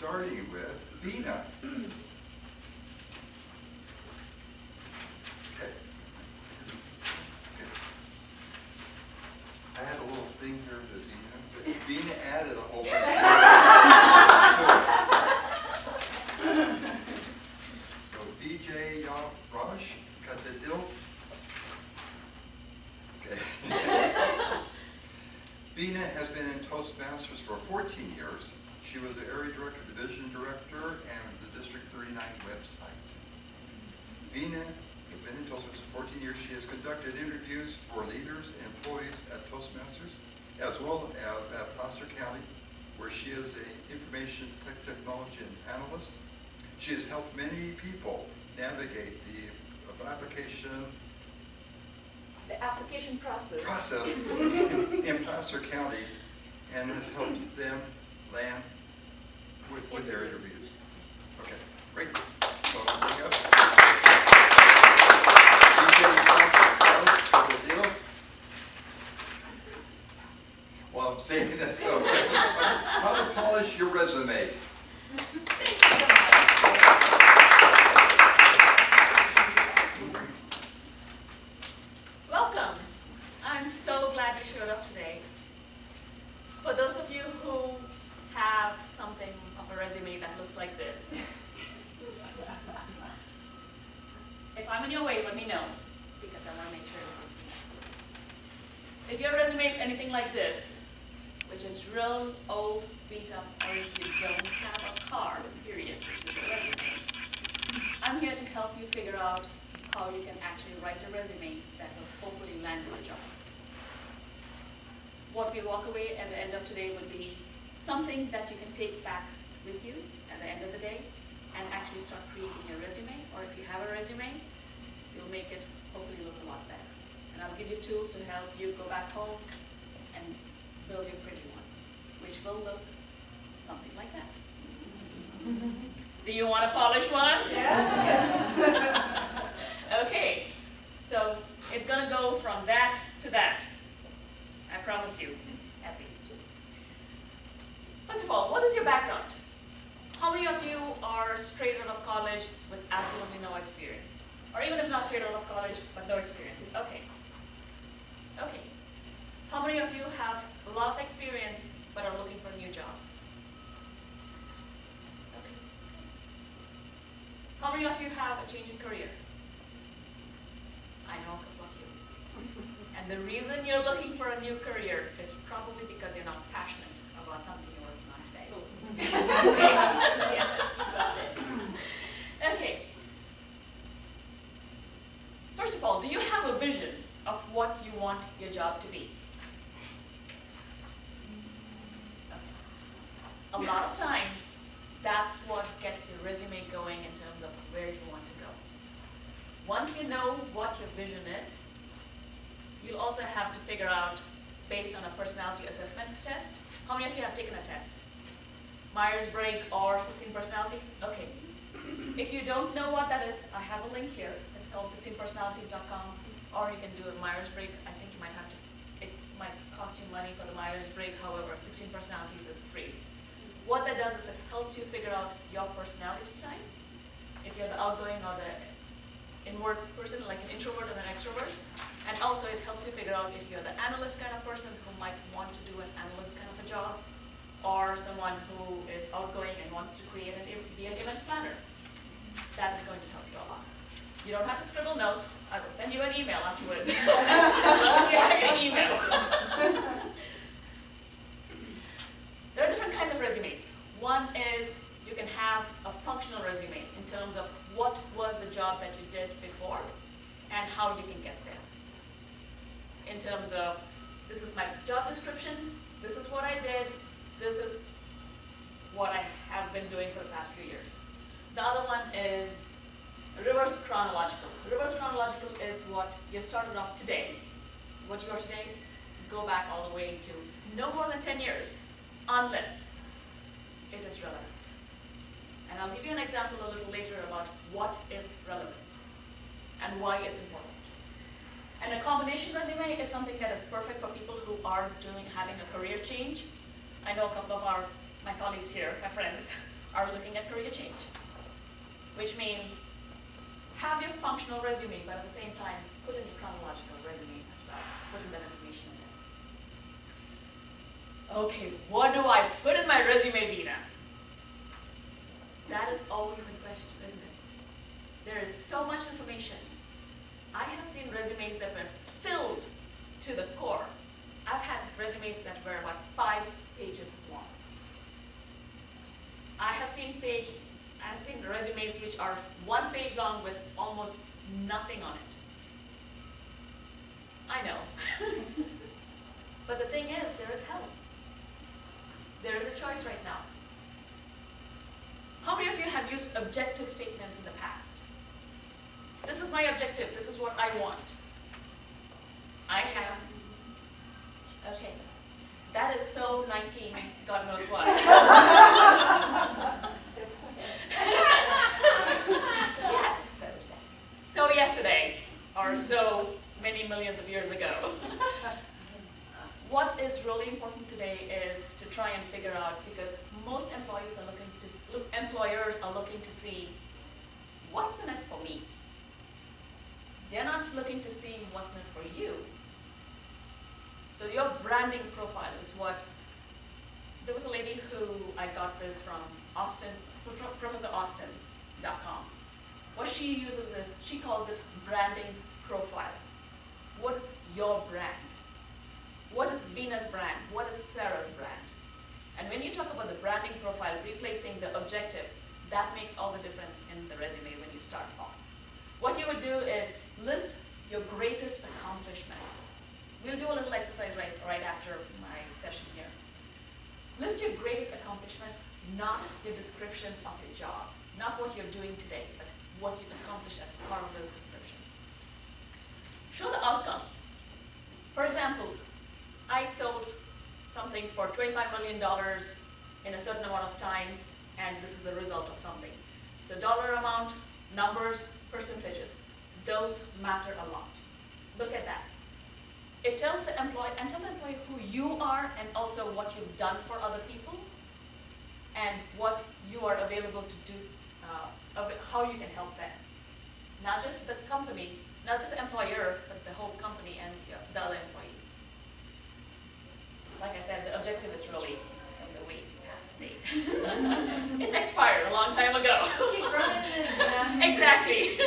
starting with Veena. Okay. I had a little thing here that Veena, but Veena added a whole bunch of So Vijayaraj, Kadidal. Okay. Veena has been in Toastmasters for 14 years. She was the area director, division director, and the District 39 website. Veena has been in Toastmasters for 14 years. She has conducted interviews for leaders and employees at Toastmasters, as well as at Placer County, where she is an information technology analyst. She has helped many people navigate the application process in Placer County, and has helped them land with their interviews. Okay, great. So I'll bring up. Well, I'm saying this. How to polish your resume. Thank you so much. Welcome. I'm so glad you showed up today. For those of you who have something of a resume that looks like this, if I'm in your way, let me know, because I want to make sure it is. If your resume is anything like this, which is real old, beat up, or if you don't have a car, period, which is a resume, I'm here to help you figure out how you can actually write a resume that will hopefully land you a job. What we walk away at the end of today will be something that you can take back with you at the end of the day and actually start creating your resume, or if you have a resume, you'll make it hopefully look a lot better. And I'll give you tools to help you go back home and build your pretty one, which will look something like that. Do you want a polished one? Yes. Okay, so it's going to go from that to that. I promise you, at least. First of all, what is your background? How many of you are straight out of college with absolutely no experience? Or even if not straight out of college, but no experience? Okay. Okay. How many of you have a lot of experience, but are looking for a new job? Okay. How many of you have a change in career? I know a couple of you. And the reason you're looking for a new career is probably because you're not passionate about something you're working on today. Yes, you got it. Okay. First of all, do you have a vision of what you want your job to be? A lot of times, that's what gets your resume going in terms of where you want to go. Once you know what your vision is, you'll also have to figure out, based on a personality assessment test, how many of you have taken a test? Myers-Briggs or 16 personalities? Okay. If you don't know what that is, I have a link here. It's called 16personalities.com, or you can do a Myers-Briggs. I think you might have to, it might cost you money for the Myers-Briggs, however, 16 personalities is free. What that does is it helps you figure out your personality type. If you're the outgoing or the inward person, like an introvert and an extrovert. And also it helps you figure out if you're the analyst kind of person who might want to do an analyst kind of a job, or someone who is outgoing and wants to be an event planner. That is going to help you a lot. You don't have to scribble notes. I will send you an email afterwards. As long as you have your email. There are different kinds of resumes. One is you can have a functional resume in terms of what was the job that you did before and how you can get there. In terms of, this is my job description, this is what I did, this is what I have been doing for the past few years. The other one is reverse chronological. Reverse chronological is what you started off today. What you are today, go back all the way to no more than 10 years, unless it is relevant. And I'll give you an example a little later about what is relevance and why it's important. And a combination resume is something that is perfect for people who are having a career change. I know a couple of my colleagues here, my friends, are looking at career change, which means have your functional resume, but at the same time, put in your chronological resume as well. Put in that information in there. Okay, what do I put in my resume, Veena? That is always the question, isn't it? There is so much information. I have seen resumes that were filled to the core. I've had resumes that were about 5 pages long. I have seen resumes which are 1 page long with almost nothing on it. I know. But the thing is, there is help. There is a choice right now. How many of you have used objective statements in the past? This is my objective. This is what I want. I have. Okay. That is so 19, God knows what. Yes. So yesterday, or so many millions of years ago. What is really important today is to try and figure out, because most employers are looking to see what's in it for me. They're not looking to see what's in it for you. So your branding profile is what, there was a lady who I got this from ProfessorAustin.com. What she uses is, she calls it branding profile. What is your brand? What is Veena's brand? What is Sarah's brand? And when you talk about the branding profile, replacing the objective, that makes all the difference in the resume when you start off. What you would do is list your greatest accomplishments. We'll do a little exercise right after my session here. List your greatest accomplishments, not your description of your job, not what you're doing today, but what you've accomplished as part of those descriptions. Show the outcome. For example, I sold something for $25 million in a certain amount of time, and this is the result of something. So dollar amount, numbers, percentages, those matter a lot. Look at that. It tells the employee, and tell the employee who you are and also what you've done for other people and what you are available to do, how you can help them. Not just the company, not just the employer, but the whole company and the other employees. Like I said, the objective is really from the way past date. It's expired a long time ago. Exactly.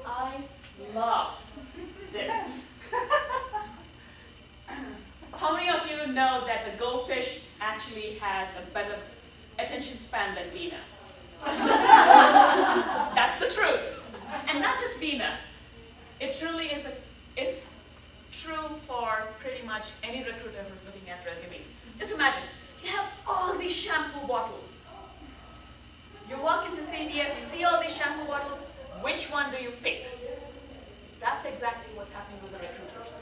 I love this. How many of you know that the goldfish actually has a better attention span than Veena? That's the truth. And not just Veena. It truly is, it's true for pretty much any recruiter who's looking at resumes. Just imagine, you have all these shampoo bottles. You walk into CVS, you see all these shampoo bottles, which one do you pick? That's exactly what's happening with the recruiters.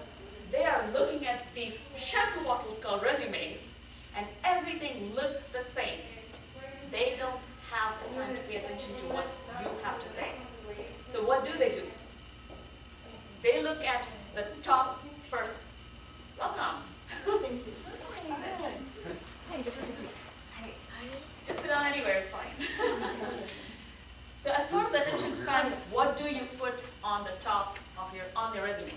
They are looking at these shampoo bottles called resumes, and everything looks the same. They don't have the time to pay attention to what you have to say. So what do? They look at the top first. Welcome. Thank you. Hey, just sit down anywhere is fine. So as part of the attention span, what do you put on the top of on your resume?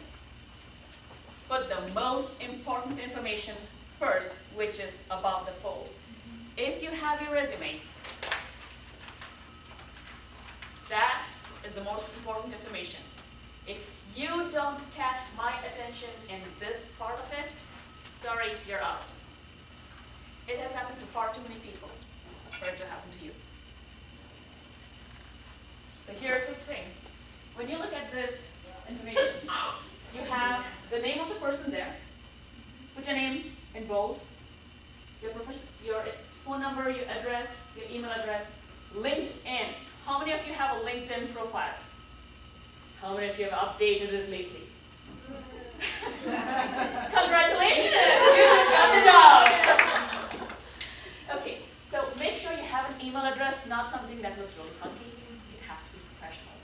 Put the most important information first, which is above the fold. If you have your resume, that is the most important information. If you don't catch my attention in this part of it, sorry, you're out. It has happened to far too many people for it to happen to you. So here's the thing. When you look at this information, you have the name of the person there. Put your name in bold. Your phone number, your address, your email address. LinkedIn. How many of you have a LinkedIn profile? How many of you have updated it lately? Congratulations! You just got the job! Okay, so make sure you have an email address, not something that looks really funky. It has to be professional.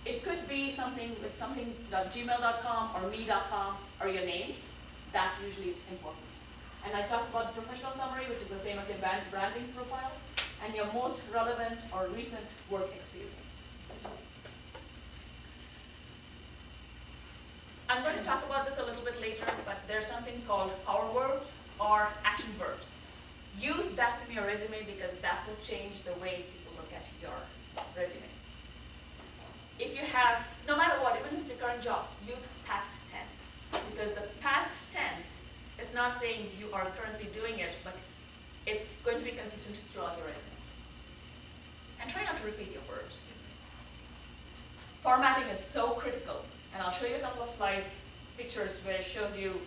It could be something with something.gmail.com or me.com or your name. That usually is important. And I talked about the professional summary, which is the same as your branding profile, and your most relevant or recent work experience. I'm going to talk about this a little bit later, but there's something called power verbs or action verbs. Use that in your resume because that will change the way people look at your resume. If you have, no matter what, even if it's your current job, use past tense. Because the past tense is not saying you are currently doing it, but it's going to be consistent throughout your resume. And try not to repeat your verbs. Formatting is so critical. And I'll show you a couple of slides, pictures, where it shows you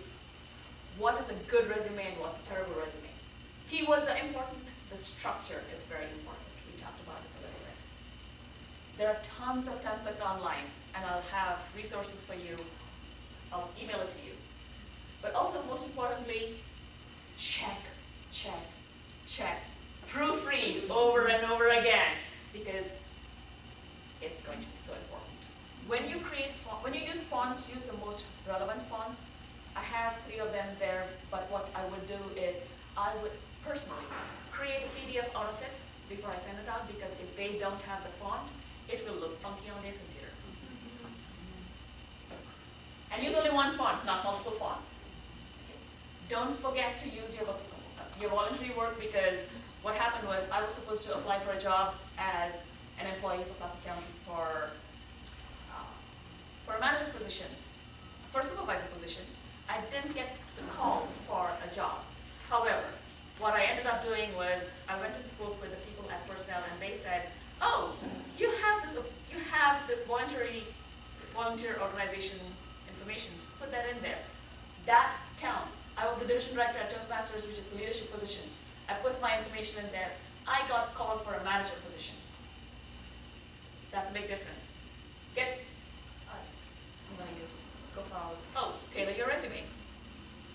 what is a good resume and what's a terrible resume. Keywords are important. The structure is very important. We talked about this a little bit. There are tons of templates online, and I'll have resources for you. I'll email it to you. But also, most importantly, check, check, check. Proofread over and over again, because it's going to be so important. When you use fonts, use the most relevant fonts. I have 3 of them there, but what I would do is I would personally create a PDF out of it before I send it out, because if they don't have the font, it will look funky on their computer. And use only one font, not multiple fonts. Okay. Don't forget to use your voluntary work, because what happened was I was supposed to apply for a job as an employee for Classic County for a manager position, for a supervisor position. I didn't get the call for a job. However, what I ended up doing was I went and spoke with the people at personnel, and they said, "Oh, you have this volunteer organization information. Put that in there. That counts." I was the division director at Toastmasters, which is a leadership position. I put my information in there. I got called for a manager position. That's a big difference. I'm going to use profile. Oh, tailor your resume.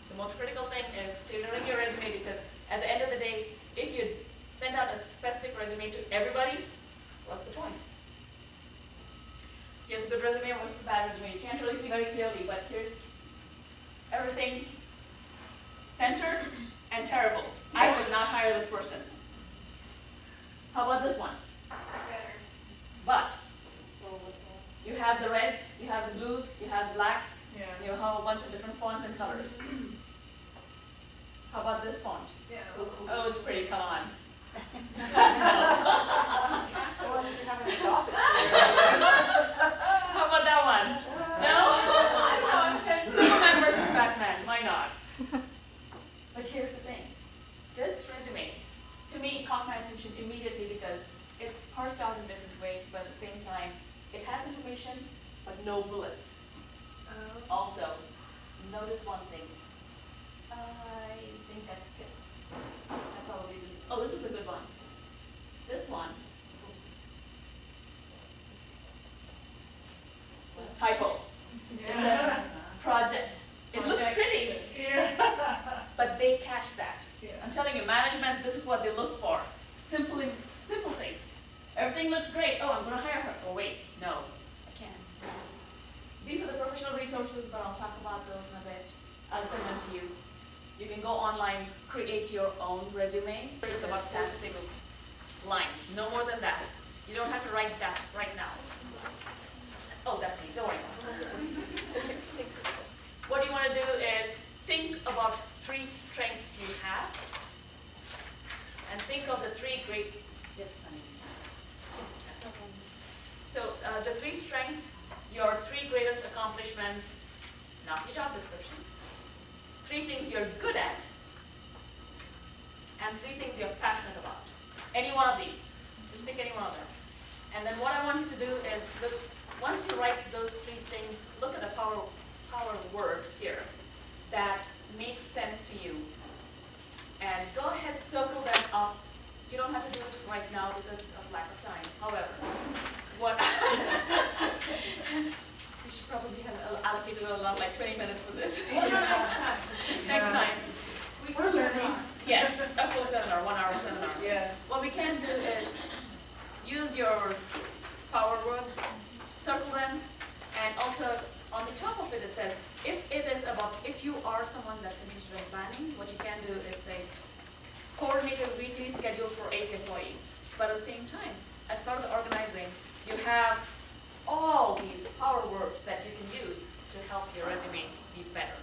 The most critical thing is tailoring your resume, because at the end of the day, if you send out a specific resume to everybody, what's the point? Here's a good resume, what's the bad resume? You can't really see very clearly, but here's everything centered and terrible. I would not hire this person. How about this one? Better. But you have the reds, you have the blues, you have the blacks, you have a bunch of different fonts and colors. How about this font? Yeah. Oh, it's pretty, come on. Unless you're having a coffee. How about that one? No? Superman versus Batman, why not? But here's the thing. This resume, to me, caught my attention immediately because it's parsed out in different ways, but at the same time, it has information, but no bullets. Also, notice one thing. I think I skipped. I probably did. Oh, this is a good one. This one, oops. Typo. It says project. It looks pretty, but they catch that. I'm telling you, management, this is what they look for. Simple things. Everything looks great. Oh, I'm going to hire her. Oh, wait, no, I can't. These are the professional resources, but I'll talk about those in a bit. I'll send them to you. You can go online, create your own resume. It's about 4 to 6 lines, no more than that. You don't have to write that right now. Oh, that's me, don't worry about it. What you want to do is think about 3 strengths you have, and think of the 3 great, yes, honey. So the 3 strengths, your 3 greatest accomplishments, not your job descriptions, 3 things you're good at, and 3 things you're passionate about. Any one of these, just pick any one of them. And then what I want you to do is look, once you write those 3 things, look at the power words here that make sense to you. And go ahead, circle them up. You don't have to do it right now because of lack of time. However, what we should probably have allocated like 20 minutes for this. Well, next time. Next time. We can learn. Yes, a full seminar, 1 hour seminar. Yes. What we can do is use your power words, circle them, and also on the top of it, it says, if you are someone that's interested in planning, what you can do is say, coordinate a weekly schedule for 8 employees. But at the same time, as part of the organizing, you have all these power verbs that you can use to help your resume be better.